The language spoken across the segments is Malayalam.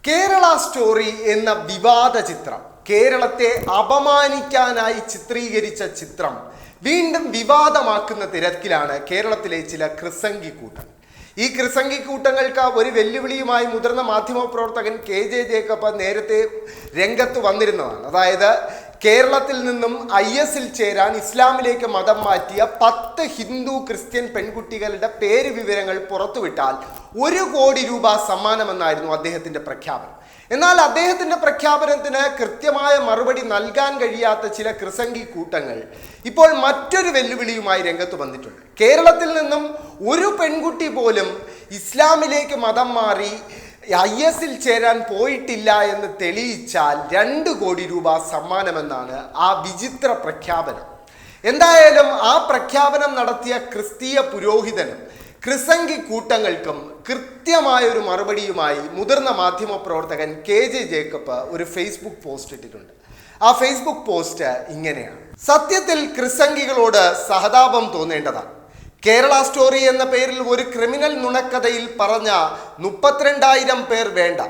കേരള സ്റ്റോറി എന്ന വിവാദ ചിത്രം, കേരളത്തെ അപമാനിക്കാനായി ചിത്രീകരിച്ച ചിത്രം വീണ്ടും വിവാദമാക്കുന്ന തിരക്കിലാണ് കേരളത്തിലെ ചില ക്രിസംഗിക്കൂട്ടങ്ങൾ. ഈ ക്രിസംഗിക്കൂട്ടങ്ങൾക്ക് ഒരു വെല്ലുവിളിയുമായി മുതിർന്ന മാധ്യമപ്രവർത്തകൻ KJ ജേക്കബ് നേരത്തെ രംഗത്ത് വന്നിരുന്നതാണ്. അതായത് കേരളത്തിൽ നിന്നും IS-ൽ ചേരാൻ ഇസ്ലാമിലേക്ക് മതം മാറ്റിയ 10 ഹിന്ദു ക്രിസ്ത്യൻ പെൺകുട്ടികളുടെ പേര് വിവരങ്ങൾ പുറത്തുവിട്ടാൽ 1 കോടി രൂപ സമ്മാനമെന്നായിരുന്നു അദ്ദേഹത്തിൻ്റെ പ്രഖ്യാപനം. എന്നാൽ അദ്ദേഹത്തിൻ്റെ പ്രഖ്യാപനത്തിന് കൃത്യമായ മറുപടി നൽകാൻ കഴിയാത്ത ചില ക്രിസംഗി കൂട്ടങ്ങൾ ഇപ്പോൾ മറ്റൊരു വെല്ലുവിളിയുമായി രംഗത്ത് വന്നിട്ടുണ്ട്. കേരളത്തിൽ നിന്നും ഒരു പെൺകുട്ടി പോലും ഇസ്ലാമിലേക്ക് മതം മാറി IS-ൽ ചേരാൻ പോയിട്ടില്ല എന്ന് തെളിയിച്ചാൽ 2 കോടി രൂപ സമ്മാനമെന്നാണ് ആ വിചിത്ര പ്രഖ്യാപനം. എന്തായാലും ആ പ്രഖ്യാപനം നടത്തിയ ക്രിസ്തീയ പുരോഹിതനും ക്രിസംഗി കൂട്ടങ്ങൾക്കും കൃത്യമായൊരു മറുപടിയുമായി മുതിർന്ന മാധ്യമപ്രവർത്തകൻ KJ ജേക്കബ് ഒരു ഫേസ്ബുക്ക് പോസ്റ്റ് ഇട്ടിട്ടുണ്ട്. ആ ഫേസ്ബുക്ക് പോസ്റ്റ് ഇങ്ങനെയാണ്: സത്യത്തിൽ ക്രിസംഗികളോട് സഹതാപം തോന്നേണ്ടതാണ്. കേരള സ്റ്റോറി എന്ന പേരിൽ ഒരു ക്രിമിനൽ നുണക്കഥയിൽ പറഞ്ഞ 32,000 പേർ വേണ്ട.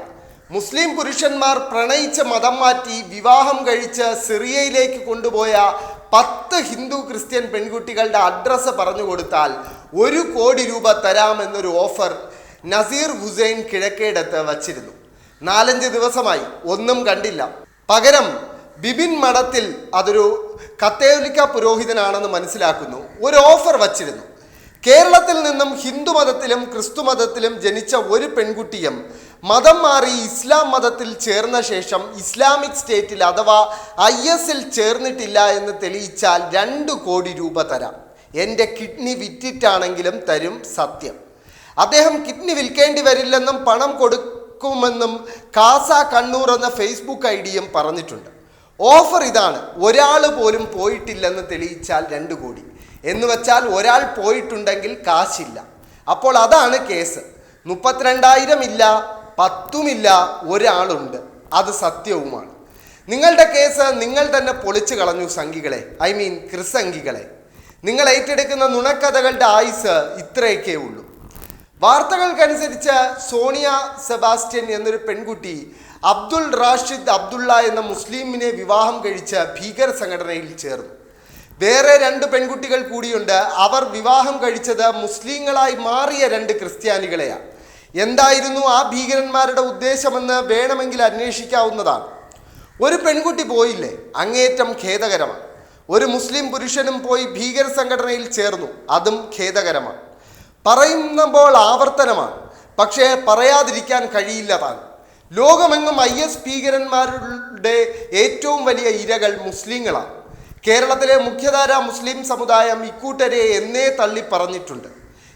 മുസ്ലിം പുരുഷന്മാർ പ്രണയിച്ച് മതം മാറ്റി വിവാഹം കഴിച്ച് സിറിയയിലേക്ക് കൊണ്ടുപോയ 10 ഹിന്ദു ക്രിസ്ത്യൻ പെൺകുട്ടികളുടെ അഡ്രസ്സ് പറഞ്ഞു കൊടുത്താൽ 1 കോടി രൂപ തരാമെന്നൊരു ഓഫർ നസീർ ഹുസൈൻ കിഴക്കേടത്ത് വച്ചിരുന്നു. 4-5 ദിവസമായി ഒന്നും കണ്ടില്ല. പകരം ബിബിൻ മഠത്തിൽ, അതൊരു കത്തോലിക്ക പുരോഹിതനാണെന്ന് മനസ്സിലാക്കുന്നു, ഒരു ഓഫർ വച്ചിരുന്നു. കേരളത്തിൽ നിന്നും ഹിന്ദു മതത്തിലും ക്രിസ്തു മതത്തിലും ജനിച്ച ഒരു പെൺകുട്ടിയും മതം മാറി ഇസ്ലാം മതത്തിൽ ചേർന്ന ശേഷം ഇസ്ലാമിക് സ്റ്റേറ്റിൽ അഥവാ IS-ൽ ചേർന്നിട്ടില്ല എന്ന് തെളിയിച്ചാൽ 2 കോടി രൂപ തരാം. എൻ്റെ കിഡ്നി വിറ്റിട്ടാണെങ്കിലും തരും, സത്യം. അദ്ദേഹം കിഡ്നി വിൽക്കേണ്ടി വരില്ലെന്നും പണം കൊടുക്കുമെന്നും കാസ കണ്ണൂർ എന്ന ഫേസ്ബുക്ക് ഐഡിയും പറഞ്ഞിട്ടുണ്ട്. ഓഫർ ഇതാണ്: ഒരാൾ പോലും പോയിട്ടില്ലെന്ന് തെളിയിച്ചാൽ 2 കോടി എന്ന് വെച്ചാൽ ഒരാൾ പോയിട്ടുണ്ടെങ്കിൽ കാശില്ല. അപ്പോൾ അതാണ് കേസ്. 32,000 ഇല്ല, 10 ഇല്ല, ഒരാളുണ്ട്. അത് സത്യവുമാണ്. നിങ്ങളുടെ കേസ് നിങ്ങൾ തന്നെ പൊളിച്ചു കളഞ്ഞു സംഘികളെ, ക്രിസംഗികളെ. നിങ്ങൾ ഏറ്റെടുക്കുന്ന നുണക്കഥകളുടെ ആയുസ് ഇത്രയൊക്കെ ഉള്ളൂ. വാർത്തകൾക്കനുസരിച്ച് സോണിയ സെബാസ്റ്റ്യൻ എന്നൊരു പെൺകുട്ടി അബ്ദുൾ റാഷിദ് അബ്ദുള്ള എന്ന മുസ്ലിമിനെ വിവാഹം കഴിച്ച് ഭീകര സംഘടനയിൽ ചേർന്നു. വേറെ 2 പെൺകുട്ടികൾ കൂടിയുണ്ട്. അവർ വിവാഹം കഴിച്ചത് മുസ്ലിങ്ങളായി മാറിയ 2 ക്രിസ്ത്യാനികളെയാണ്. എന്തായിരുന്നു ആ ഭീകരന്മാരുടെ ഉദ്ദേശമെന്ന് വേണമെങ്കിൽ അന്വേഷിക്കാവുന്നതാണ്. ഒരു പെൺകുട്ടി പോയില്ലേ, അങ്ങേയറ്റം ഖേദകരമാണ്. ഒരു മുസ്ലിം പുരുഷനും പോയി ഭീകര സംഘടനയിൽ ചേർന്നു, അതും ഖേദകരമാണ്. പറയുമ്പോൾ ആവർത്തനമാണ്, പക്ഷേ പറയാതിരിക്കാൻ കഴിയില്ല താൻ. ലോകമെങ്ങും IS ഭീകരന്മാരുടെ ഏറ്റവും വലിയ ഇരകൾ മുസ്ലിങ്ങളാണ്. കേരളത്തിലെ മുഖ്യധാര മുസ്ലിം സമുദായം ഇക്കൂട്ടരെ എന്നേ തള്ളി പറഞ്ഞിട്ടുണ്ട്.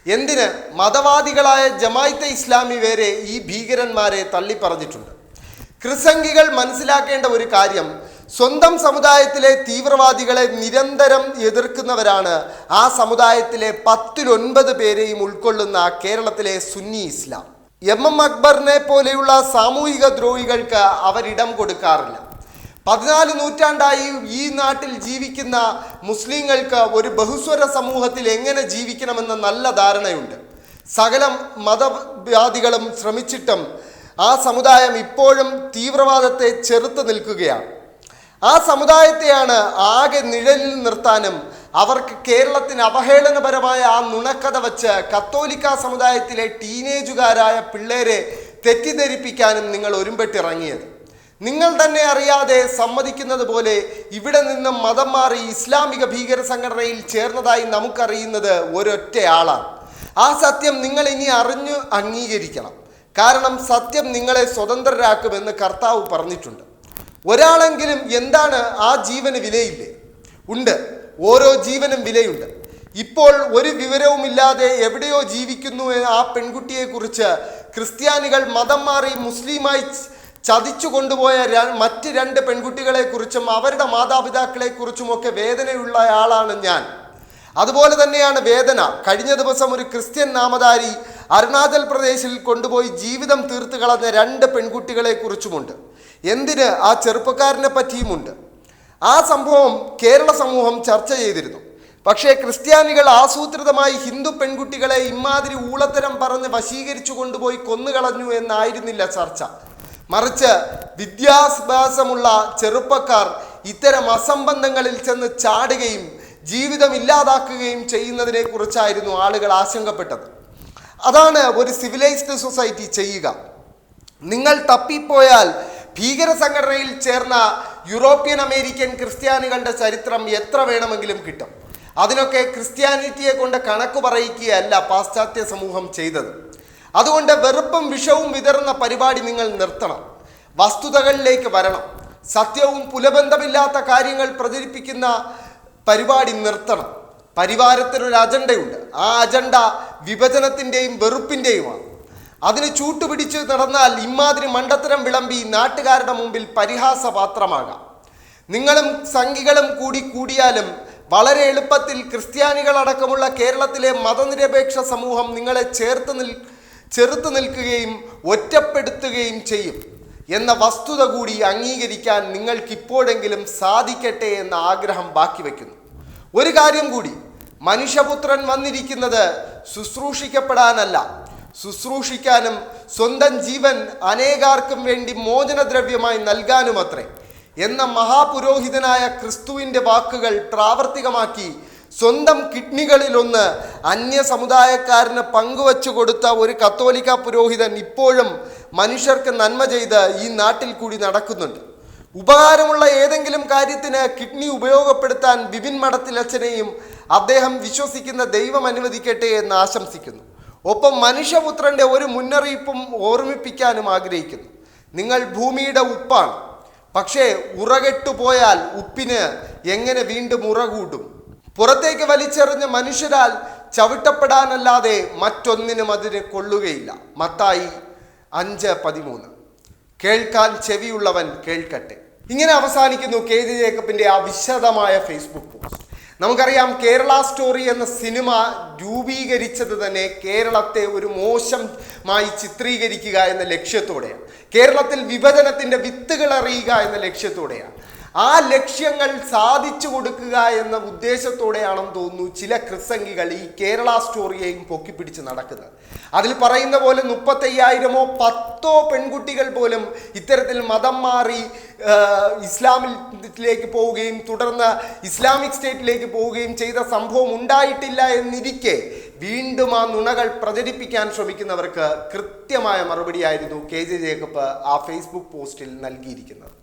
എന്തിന്, മതവാദികളായ ജമാഅത്തെ ഇസ്ലാമി വരെ ഈ ഭീകരന്മാരെ തള്ളി പറഞ്ഞിട്ടുണ്ട്. ക്രിസംഗികൾ മനസ്സിലാക്കേണ്ട ഒരു കാര്യം, സ്വന്തം സമുദായത്തിലെ തീവ്രവാദികളെ നിരന്തരം എതിർക്കുന്നവരാണ് ആ സമുദായത്തിലെ 10-9 പേരെയും ഉൾക്കൊള്ളുന്ന കേരളത്തിലെ സുന്നി ഇസ്ലാം. MM അക്ബറിനെ പോലെയുള്ള സാമൂഹിക ദ്രോഹികൾക്ക് അവരിടം കൊടുക്കാറില്ല. 14 നൂറ്റാണ്ടായി ഈ നാട്ടിൽ ജീവിക്കുന്ന മുസ്ലിങ്ങൾക്ക് ഒരു ബഹുസ്വര സമൂഹത്തിൽ എങ്ങനെ ജീവിക്കണമെന്ന നല്ല ധാരണയുണ്ട്. സകല മതവാദികളും ശ്രമിച്ചിട്ടും ആ സമുദായം ഇപ്പോഴും തീവ്രവാദത്തെ ചെറുത്ത് നിൽക്കുകയാണ്. ആ സമുദായത്തെയാണ് ആകെ നിഴലിൽ നിർത്താനും അവർക്ക് കേരളത്തിന് അവഹേളനപരമായ ആ നുണക്കഥ വച്ച് കത്തോലിക്ക സമുദായത്തിലെ ടീനേജുകാരായ പിള്ളേരെ തെറ്റിദ്ധരിപ്പിക്കാനും നിങ്ങൾ ഒരുമ്പെട്ടിറങ്ങിയത്. നിങ്ങൾ തന്നെ അറിയാതെ സമ്മതിക്കുന്നത് പോലെ ഇവിടെ നിന്നും മതം മാറി ഇസ്ലാമിക ഭീകര സംഘടനയിൽ ചേർന്നതായി നമുക്കറിയുന്നത് ഒരൊറ്റയാളാണ്. ആ സത്യം നിങ്ങൾ ഇനി അറിഞ്ഞു അംഗീകരിക്കണം. കാരണം സത്യം നിങ്ങളെ സ്വതന്ത്രരാക്കുമെന്ന് കർത്താവ് പറഞ്ഞിട്ടുണ്ട്. ഒരാളെങ്കിലും എന്താണ് ആ ജീവന് വിലയില്ലേ? ഉണ്ട്, ഓരോ ജീവനും വിലയുണ്ട്. ഇപ്പോൾ ഒരു വിവരവുമില്ലാതെ എവിടെയോ ജീവിക്കുന്നു ആ പെൺകുട്ടിയെക്കുറിച്ച് ക്രിസ്ത്യാനികൾ മതം മാറി മുസ്ലിമായി ചതിച്ചു കൊണ്ടുപോയ മറ്റ് 2 പെൺകുട്ടികളെക്കുറിച്ചും അവരുടെ മാതാപിതാക്കളെക്കുറിച്ചുമൊക്കെ വേദനയുള്ള ആളാണ് ഞാൻ. അതുപോലെ തന്നെയാണ് വേദന കഴിഞ്ഞ ദിവസം ഒരു ക്രിസ്ത്യൻ നാമധാരി അരുണാചൽ പ്രദേശിൽ കൊണ്ടുപോയി ജീവിതം തീർത്ത് കളഞ്ഞ 2 പെൺകുട്ടികളെക്കുറിച്ചുമുണ്ട്. എന്തിന്, ആ ചെറുപ്പക്കാരനെ പറ്റിയുമുണ്ട്. ആ സംഭവം കേരള സമൂഹം ചർച്ച ചെയ്തിരുന്നു. പക്ഷേ ക്രിസ്ത്യാനികൾ ആസൂത്രിതമായി ഹിന്ദു പെൺകുട്ടികളെ ഇമാതിരി ഊളത്തരം പറഞ്ഞ് വശീകരിച്ചു കൊണ്ടുപോയി കൊന്നുകളഞ്ഞു എന്നായിരുന്നില്ല ചർച്ച. മറിച്ച് വിദ്യാഭ്യാസമുള്ള ചെറുപ്പക്കാർ ഇത്തരം അസംബന്ധങ്ങളിൽ ചെന്ന് ചാടുകയും ജീവിതം ഇല്ലാതാക്കുകയും ചെയ്യുന്നതിനെ കുറിച്ചായിരുന്നു ആളുകൾ ആശങ്കപ്പെട്ടത്. അതാണ് ഒരു സിവിലൈസ്ഡ് സൊസൈറ്റി ചെയ്യുക. നിങ്ങൾ തപ്പിപ്പോയാൽ ഭീകര സംഘടനയിൽ ചേർന്ന യൂറോപ്യൻ അമേരിക്കൻ ക്രിസ്ത്യാനികളുടെ ചരിത്രം എത്ര വേണമെങ്കിലും കിട്ടും. അതിനൊക്കെ ക്രിസ്ത്യാനിറ്റിയെ കൊണ്ട് കണക്ക് പറയിക്കുകയല്ല പാശ്ചാത്യ സമൂഹം ചെയ്തത്. അതുകൊണ്ട് വെറുപ്പും വിഷവും വിതറുന്ന പരിപാടി നിങ്ങൾ നിർത്തണം. വസ്തുതകളിലേക്ക് വരണം. സത്യവും പുലബന്ധമില്ലാത്ത കാര്യങ്ങൾ പ്രചരിപ്പിക്കുന്ന പരിപാടി നിർത്തണം. പരിവാരത്തിനൊരു അജണ്ടയുണ്ട്. ആ അജണ്ട വിഭജനത്തിൻ്റെയും വെറുപ്പിൻ്റെയുമാണ്. അതിന് ചൂട്ടുപിടിച്ച് നടന്നാൽ ഇമാതിരി മണ്ടത്തരം വിളമ്പി നാട്ടുകാരുടെ മുമ്പിൽ പരിഹാസപാത്രമാകാം. നിങ്ങളും സംഘികളും കൂടിയാലും വളരെ എളുപ്പത്തിൽ ക്രിസ്ത്യാനികളടക്കമുള്ള കേരളത്തിലെ മതനിരപേക്ഷ സമൂഹം നിങ്ങളെ ചെറുത്തു നിൽക്കുകയും ഒറ്റപ്പെടുത്തുകയും ചെയ്യും എന്ന വസ്തുത കൂടി അംഗീകരിക്കാൻ നിങ്ങൾക്കിപ്പോഴെങ്കിലും സാധിക്കട്ടെ എന്ന ആഗ്രഹം ബാക്കി വയ്ക്കുന്നു. ഒരു കാര്യം കൂടി, മനുഷ്യപുത്രൻ വന്നിരിക്കുന്നത് ശുശ്രൂഷിക്കപ്പെടാനല്ല, ശുശ്രൂഷിക്കാനും സ്വന്തം ജീവൻ അനേകാർക്കും വേണ്ടി മോചനദ്രവ്യമായി നൽകാനുമത്രേ എന്ന മഹാപുരോഹിതനായ ക്രിസ്തുവിൻ്റെ വാക്കുകൾ പ്രാവർത്തികമാക്കി സ്വന്തം കിഡ്നികളിലൊന്ന് അന്യ സമുദായക്കാരന് പങ്കുവച്ചു കൊടുത്ത ഒരു കത്തോലിക്ക പുരോഹിതൻ ഇപ്പോഴും മനുഷ്യർക്ക് നന്മ ചെയ്ത് ഈ നാട്ടിൽ കൂടി നടക്കുന്നുണ്ട്. ഉപകാരമുള്ള ഏതെങ്കിലും കാര്യത്തിന് കിഡ്നി ഉപയോഗപ്പെടുത്താൻ ബിബിൻ മഠത്തിലച്ഛനെയും അദ്ദേഹം വിശ്വസിക്കുന്ന ദൈവം അനുവദിക്കട്ടെ എന്ന് ആശംസിക്കുന്നു. ഒപ്പം മനുഷ്യപുത്രൻ്റെ ഒരു മുന്നറിയിപ്പും ഓർമ്മിപ്പിക്കാനും ആഗ്രഹിക്കുന്നു. നിങ്ങൾ ഭൂമിയുടെ ഉപ്പാണ്. പക്ഷേ ഉറകെട്ടുപോയാൽ ഉപ്പിന് എങ്ങനെ വീണ്ടും ഉറ കൂട്ടും? പുറത്തേക്ക് വലിച്ചെറിഞ്ഞ് മനുഷ്യരാൽ ചവിട്ടപ്പെടാനല്ലാതെ മറ്റൊന്നിനും അതിന് കൊള്ളുകയില്ല. മത്തായി 5:13. കേൾക്കാൻ ചെവിയുള്ളവൻ കേൾക്കട്ടെ. ഇങ്ങനെ അവസാനിക്കുന്നു KJ ജേക്കബിൻ്റെ ആ വിശദമായ ഫേസ്ബുക്ക് പോസ്റ്റ്. നമുക്കറിയാം, കേരള സ്റ്റോറി എന്ന സിനിമ രൂപീകരിച്ചത് തന്നെ കേരളത്തെ ഒരു മോശമായി ചിത്രീകരിക്കുക എന്ന ലക്ഷ്യത്തോടെയാണ്. കേരളത്തിൽ വിഭജനത്തിൻ്റെ വിത്തുകൾ അറിയുക എന്ന ലക്ഷ്യത്തോടെയാണ്. ആ ലക്ഷ്യങ്ങൾ സാധിച്ചു കൊടുക്കുക എന്ന ഉദ്ദേശത്തോടെയാണെന്ന് തോന്നുന്നു ചില ക്രിസംഗികൾ ഈ കേരള സ്റ്റോറിയെയും പൊക്കിപ്പിടിച്ച് നടക്കുന്നത്. അതിൽ പറയുന്ന പോലെ 35,000-ഓ 10 പെൺകുട്ടികൾ പോലും ഇത്തരത്തിൽ മതം മാറി ഇസ്ലാമിലേക്ക് പോവുകയും തുടർന്ന് ഇസ്ലാമിക് സ്റ്റേറ്റിലേക്ക് പോവുകയും ചെയ്ത സംഭവം ഉണ്ടായിട്ടില്ല എന്നിരിക്കെ വീണ്ടും ആ നുണകൾ പ്രചരിപ്പിക്കാൻ ശ്രമിക്കുന്നവർക്ക് കൃത്യമായ മറുപടിയായിരുന്നു KJ ജേക്കബ് ആ ഫേസ്ബുക്ക് പോസ്റ്റിൽ നൽകിയിരിക്കുന്നത്.